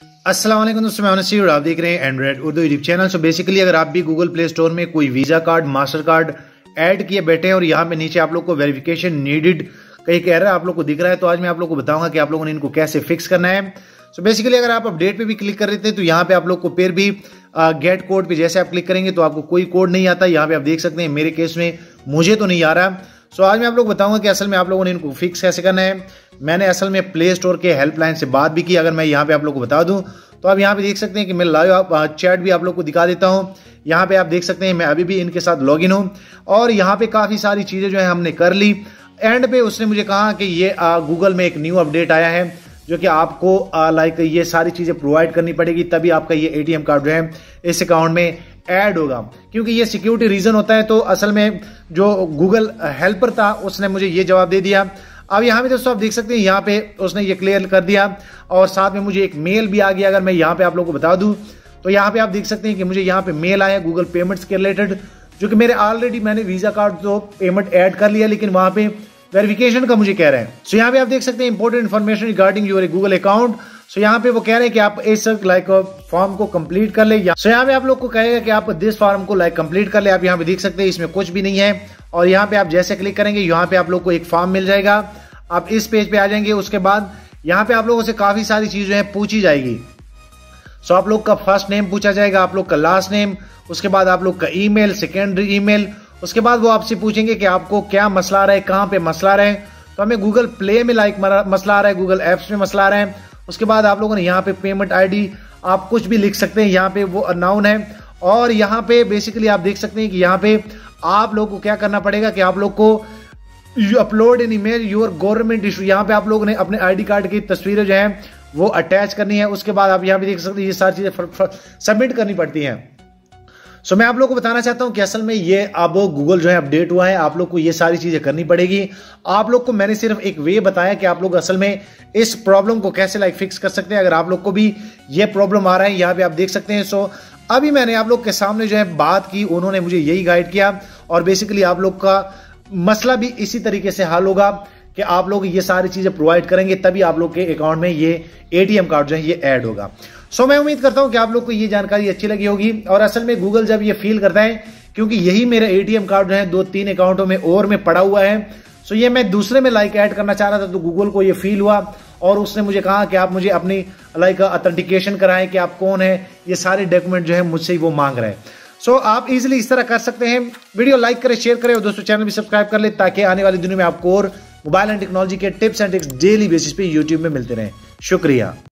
अस्सलाम वालेकुम दोस्तों, मैं अनसी और आप देख रहे हैं Android Urdu YouTube channel. So basically अगर आप भी गूगल प्ले स्टोर में कोई visa card, master card add किए बैठे हैं और यहाँ पे नीचे आप लोग को वेरिफिकेशन नीडेड कहीं कह रहा है, आप लोग को दिख रहा है, तो आज मैं आप लोग को बताऊंगा कि आप लोगों ने इनको कैसे फिक्स करना है। सो बेसिकली अगर आप अपडेट पे भी क्लिक कर रहे थे तो यहाँ पे आप लोग को फिर भी गेट कोड पे जैसे आप क्लिक करेंगे तो आपको कोई कोड नहीं आता। यहाँ पे आप देख सकते हैं मेरे केस में मुझे तो नहीं आ रहा। सो आज मैं आप लोग बताऊंगा कि असल में आप लोगों ने इनको फिक्स कैसे करना है। मैंने असल में प्ले स्टोर के हेल्पलाइन से बात भी की। अगर मैं यहाँ पे आप लोग को बता दूं तो आप यहाँ पे देख सकते हैं कि मैं लाइव चैट भी आप लोग को दिखा देता हूँ। यहाँ पे आप देख सकते हैं मैं अभी भी इनके साथ लॉगिन हूँ और यहाँ पे काफ़ी सारी चीज़ें जो है हमने कर ली। एंड पे उसने मुझे कहा कि ये गूगल में एक न्यू अपडेट आया है जो कि आपको लाइक ये सारी चीज़ें प्रोवाइड करनी पड़ेगी, तभी आपका ये एटीएम कार्ड जो है इस अकाउंट में ऐड होगा, क्योंकि ये सिक्योरिटी रीजन होता है। तो असल में जो गूगल हेल्पर था उसने मुझे ये जवाब दे दिया। अब यहाँ पे दोस्तों आप देख सकते हैं यहाँ पे उसने ये क्लियर कर दिया और साथ में मुझे एक मेल भी आ गया। अगर मैं यहाँ पे आप लोगों को बता दूं तो यहाँ पे आप देख सकते हैं कि मुझे यहाँ पे मेल आया गूगल पेमेंट्स के रिलेटेड, जो कि मेरे ऑलरेडी मैंने वीजा कार्ड तो पेमेंट ऐड कर लिया, लेकिन वहां पे वेरिफिकेशन का मुझे कह रहे हैं। सो यहाँ पे आप देख सकते हैं important information regarding your Google account. So यहाँ पे वो कह रहे हैं कि आप इस लाइक फॉर्म को कंप्लीट कर ले। सो यहाँ पे आप लोग को कहेगा कि आप दिस फॉर्म को लाइक कंप्लीट कर ले। आप यहाँ पे देख सकते हैं इसमें कुछ भी नहीं है और यहाँ पे आप जैसे क्लिक करेंगे यहाँ पे आप लोग को एक फॉर्म मिल जाएगा। आप इस पेज पे आ जाएंगे, उसके बाद यहाँ पे आप लोगों से काफी सारी चीजें हैं पूछी जाएगी। सो आप लोग का फर्स्ट नेम पूछा जाएगा, आप लोग का लास्ट नेम, उसके बाद आप लोग का ईमेल, सेकेंडरी ईमेल, उसके बाद वो आपसे पूछेंगे कि आपको क्या मसला आ रहा है, कहाँ पे मसला आ रहा है। तो हमें गूगल प्ले में लाइक मसला आ रहा है, गूगल एप्स में मसला आ रहा है। उसके बाद आप लोगों ने यहाँ पे पेमेंट आईडी आप कुछ भी लिख सकते हैं, यहाँ पे वो अनाउन है। और यहाँ पे बेसिकली आप देख सकते हैं कि यहाँ पे आप लोग को क्या करना पड़ेगा कि आप लोग को upload in email your government issue, यहाँ पे आप लोगों ने अपने आईडी कार्ड की तस्वीरें जो है वो अटैच करनी है। उसके बाद आप यहाँ पे देख सकते हैं ये सारी चीजें सबमिट करनी पड़ती हैं। सो मैं आप लोग को बताना चाहता हूं कि असल में ये अब गूगल जो है अपडेट हुआ है, आप लोग को ये सारी चीजें करनी पड़ेगी। आप लोग को मैंने सिर्फ एक वे बताया कि आप लोग असल में इस प्रॉब्लम को कैसे लाइक फिक्स कर सकते हैं। अगर आप लोग को भी ये प्रॉब्लम आ रहा है यहाँ पे आप देख सकते हैं। सो अभी मैंने आप लोग के सामने जो है बात की, उन्होंने मुझे यही गाइड किया और बेसिकली आप लोग का मसला भी इसी तरीके से हल होगा कि आप लोग ये सारी चीजें प्रोवाइड करेंगे, तभी आप लोग के अकाउंट में ये एटीएम कार्ड जो है ये ऐड होगा। सो मैं उम्मीद करता हूं कि आप लोग को ये जानकारी अच्छी लगी होगी। और असल में गूगल जब ये फील करता है, क्योंकि यही मेरा एटीएम कार्ड जो है 2-3 अकाउंटों में और में पड़ा हुआ है, सो ये मैं दूसरे में लाइक ऐड करना चाह रहा था, तो गूगल को ये फील हुआ और उसने मुझे कहा कि आप मुझे अपनी लाइक ऑथेंटिकेशन कराएं कि आप कौन है, ये सारे डॉक्यूमेंट जो है मुझसे वो मांग रहे हैं। सो आप इजीली इस तरह कर सकते हैं। वीडियो लाइक करें, शेयर करें और दोस्तों चैनल भी सब्सक्राइब कर ले, ताकि आने वाले दिनों में आपको और मोबाइल एंड टेक्नोलॉजी के tips and tricks daily basis पे यूट्यूब में मिलते रहें। शुक्रिया।